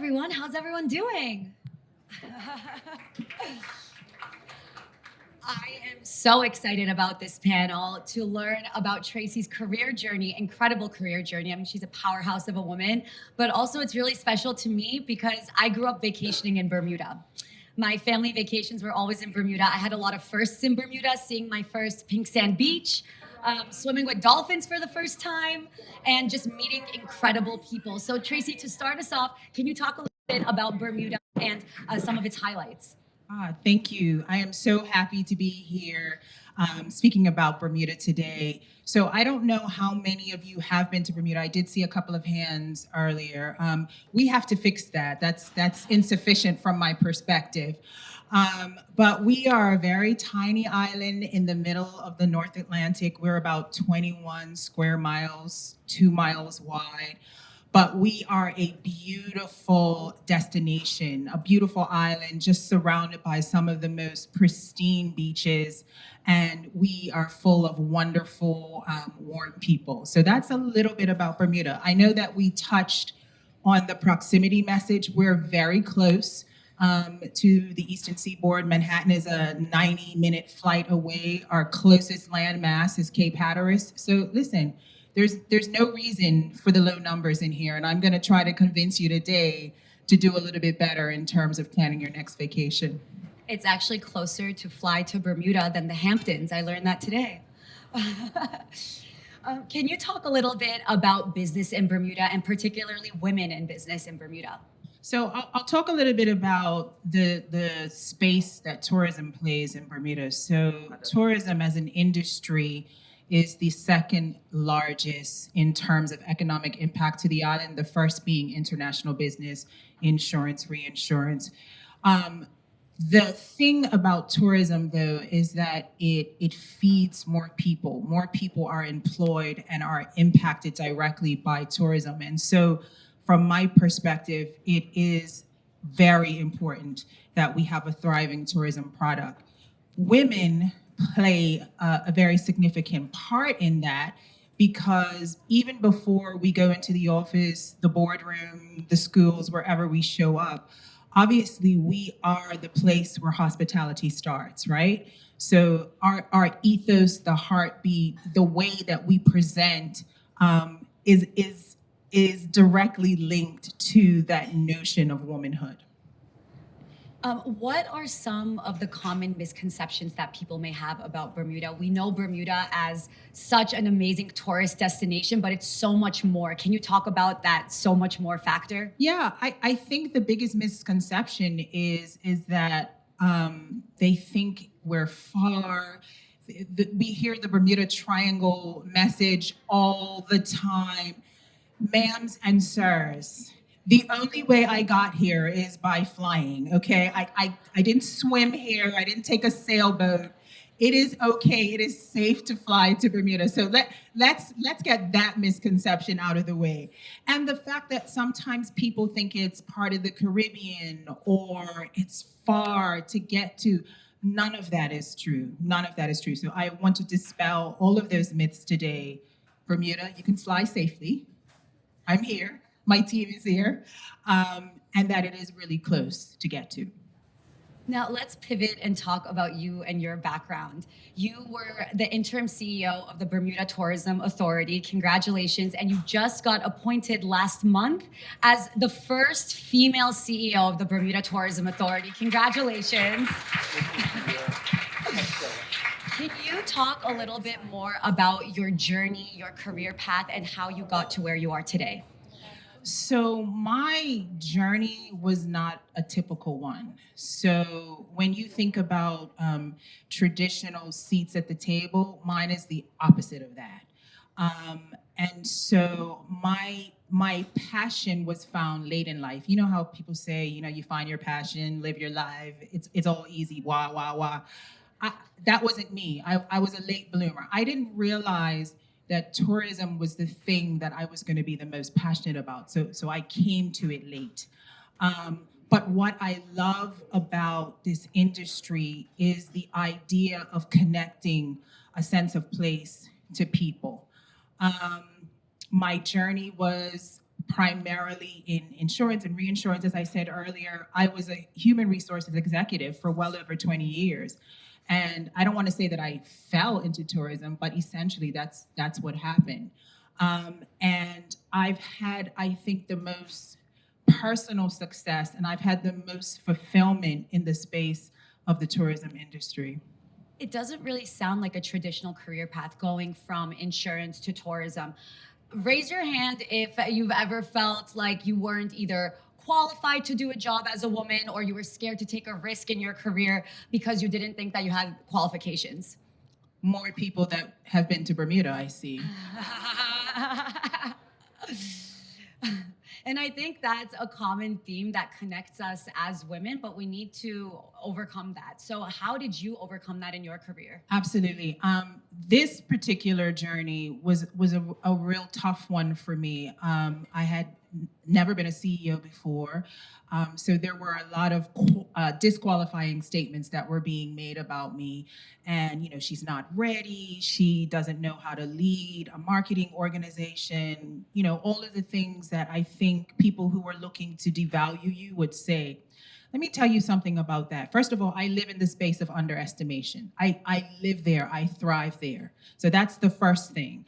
everyone. How's everyone doing? I am so excited about this panel to learn about Tracy's career journey, incredible career journey. I mean, she's a powerhouse of a woman, but also it's really special to me because I grew up vacationing in Bermuda. My family vacations were always in Bermuda. I had a lot of firsts in Bermuda, seeing my first pink sand beach, swimming with dolphins for the first time, and just meeting incredible people. So Tracy, to start us off, can you talk a little bit about Bermuda and some of its highlights? Thank you. I am so happy to be here speaking about Bermuda today. So I don't know how many of you have been to Bermuda. I did see a couple of hands earlier. We have to fix that. That's insufficient from my perspective. But we are a very tiny island in the middle of the North Atlantic. We're about 21 square miles, 2 miles wide. But we are a beautiful destination, a beautiful island just surrounded by some of the most pristine beaches. And we are full of wonderful, warm people. So that's a little bit about Bermuda. I know that we touched on the proximity message. We're very close to the Eastern Seaboard. Manhattan is a 90-minute flight away. Our closest landmass is Cape Hatteras. So listen, there's no reason for the low numbers in here, and I'm going to try to convince you today to do a little bit better in terms of planning your next vacation. It's actually closer to fly to Bermuda than the Hamptons. I learned that today. Can you talk a little bit about business in Bermuda and particularly women in business in Bermuda? So I'll talk a little bit about the space that tourism plays in Bermuda. So tourism as an industry is the second largest in terms of economic impact to the island, the first being international business, insurance, reinsurance. The thing about tourism, though, is that it feeds more people. More people are employed and are impacted directly by tourism. And so from my perspective, it is very important that we have a thriving tourism product. Women play a very significant part in that, because even before we go into the office, the boardroom, the schools, wherever we show up, obviously we are the place where hospitality starts, right? So our ethos, the heartbeat, the way that we present is directly linked to that notion of womanhood. What are some of the common misconceptions that people may have about Bermuda? We know Bermuda as such an amazing tourist destination, but it's so much more. Can you talk about that so much more factor? Yeah, I think the biggest misconception is that they think we're far. We hear the Bermuda Triangle message all the time. Ma'ams and sirs, the only way I got here is by flying, okay? I didn't swim here. I didn't take a sailboat. It is okay. It is safe to fly to Bermuda. So let's get that misconception out of the way. And the fact that sometimes people think it's part of the Caribbean or it's far to get to, none of that is true. None of that is true. So I want to dispel all of those myths today. Bermuda, you can fly safely. I'm here. My team is here, and that it is really close to get to. Now let's pivot and talk about you and your background. You were the interim CEO of the Bermuda Tourism Authority. Congratulations. And you just got appointed last month as the first female CEO of the Bermuda Tourism Authority. Congratulations. Can you talk a little bit more about your journey, your career path, and how you got to where you are today? So my journey was not a typical one. So when you think about traditional seats at the table, mine is the opposite of that. And so my passion was found late in life. You know how people say, you find your passion, live your life. It's all easy, wah, wah, wah. That wasn't me. I was a late bloomer. I didn't realize that tourism was the thing that I was going to be the most passionate about. So I came to it late. But what I love about this industry is the idea of connecting a sense of place to people. My journey was primarily in insurance and reinsurance. As I said earlier, I was a human resources executive for well over 20 years. And I don't want to say that I fell into tourism, but essentially that's what happened. And I've had, I think, the most personal success, and I've had the most fulfillment in the space of the tourism industry. It doesn't really sound like a traditional career path going from insurance to tourism. Raise your hand if you've ever felt like you weren't either qualified to do a job as a woman or you were scared to take a risk in your career because you didn't think that you had qualifications. More people that have been to Bermuda, I see. And I think that's a common theme that connects us as women, but we need to overcome that. So how did you overcome that in your career? Absolutely. This particular journey was a real tough one for me. I had never been a CEO before. So there were a lot of disqualifying statements that were being made about me. And, you know, she's not ready. She doesn't know how to lead a marketing organization. You know, all of the things that I think people who are looking to devalue you would say. Let me tell you something about that. First of all, I live in the space of underestimation. I live there, I thrive there. So that's the first thing.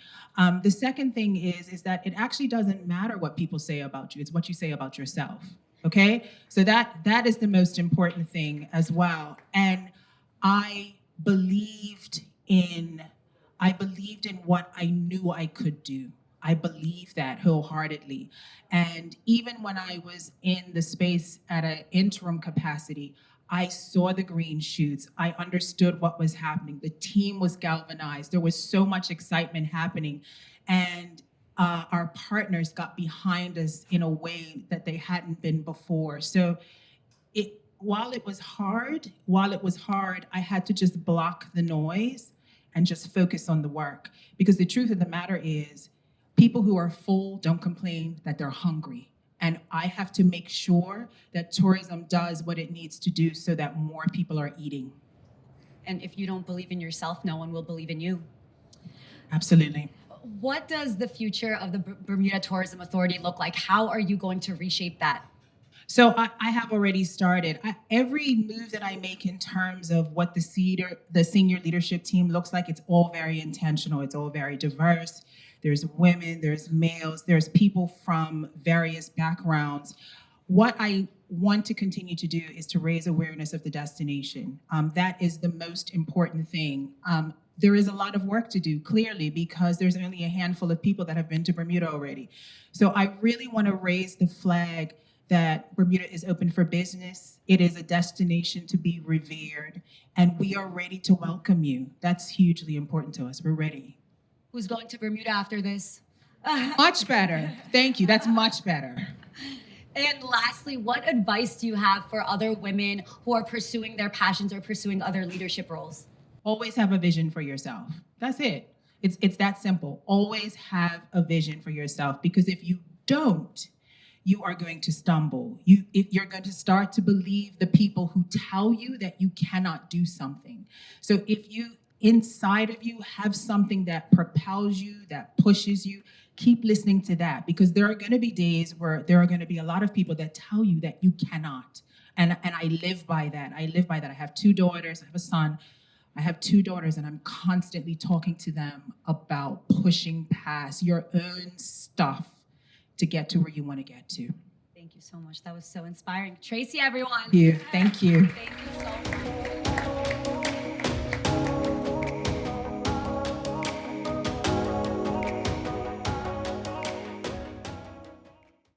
The second thing is that it actually doesn't matter what people say about you. It's what you say about yourself, okay? So that is the most important thing as well. And I believed in what I knew I could do. I believe that wholeheartedly. And even when I was in the space at an interim capacity, I saw the green shoots. I understood what was happening. The team was galvanized. There was so much excitement happening. And our partners got behind us in a way that they hadn't been before. So while it was hard, I had to just block the noise and just focus on the work. Because the truth of the matter is, people who are full don't complain that they're hungry. And I have to make sure that tourism does what it needs to do so that more people are eating. And if you don't believe in yourself, no one will believe in you. Absolutely. What does the future of the Bermuda Tourism Authority look like? How are you going to reshape that? So I have already started. Every move that I make in terms of what the senior leadership team looks like, it's all very intentional. It's all very diverse. There's women, there's males, there's people from various backgrounds. What I want to continue to do is to raise awareness of the destination. That is the most important thing. There is a lot of work to do, clearly, because there's only a handful of people that have been to Bermuda already. So I really want to raise the flag that Bermuda is open for business. It is a destination to be revered, and we are ready to welcome you. That's hugely important to us. We're ready. Who's going to Bermuda after this? Much better. Thank you. That's much better. And lastly, what advice do you have for other women who are pursuing their passions or pursuing other leadership roles? Always have a vision for yourself. That's it. It's that simple. Always have a vision for yourself, because if you don't, you are going to stumble. You're going to start to believe the people who tell you that you cannot do something. So if you inside of you have something that propels you, that pushes you, keep listening to that, because there are going to be days where there are going to be a lot of people that tell you that you cannot. And I live by that. I have 2 daughters. I have a son. I have 2 daughters, and I'm constantly talking to them about pushing past your own stuff to get to where you want to get to. Thank you so much. That was so inspiring. Tracy, everyone. Thank you. Thank you so much.